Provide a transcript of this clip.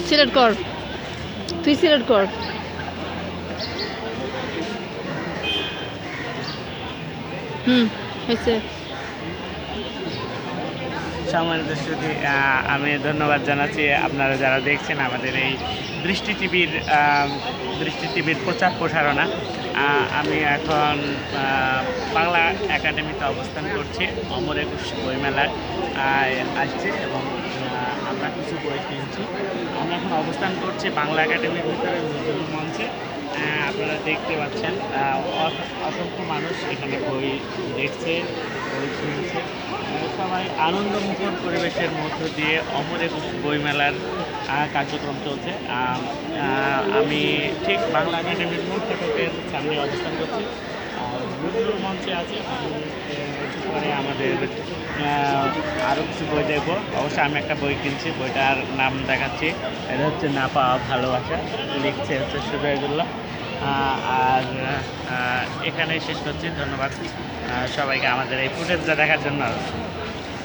Select কর, তুই select কর। হয়েছে। সম্মানিত শ্রোতা, আমি ধন্যবাদ জানাচ্ছি আপনারা যারা দেখছেন আমাদের এই দৃষ্টি টিভির প্রচার প্রসারণা। আমি এখন বাংলা একাডেমিতে অবস্থান করছি। অমর একুশ বইমেলায় আসছি এবং আমরা কিছু বই কিনছি। আমরা এখন অবস্থান করছি বাংলা একাডেমির ভিতরে নজরুল মঞ্চে। আপনারা দেখতে পাচ্ছেন অসংখ্য মানুষ এখানে বই দেখছে, বই কিনছে। সবাই আনন্দমুখর পরিবেশের মধ্য দিয়ে অমর একুশ বইমেলার কার্যক্রম চলছে। আমি ঠিক বাংলা একাডেমির মূল ফটকের সামনে অবস্থান করছি। নজরুল মঞ্চে আছে। আমি একটু পরে আমাদের আরও কিছু বই দেখবো। অবশ্যই আমি একটা বই কিনছি, বইটার নাম দেখাচ্ছি। এটা হচ্ছে না পাওয়া ভালোবাসা, লিখছে হচ্ছে সুজয়দুল্লাহ। আর এখানেই শেষ করছি। ধন্যবাদ সবাইকে আমাদের এই ফুটেজটা দেখার জন্য।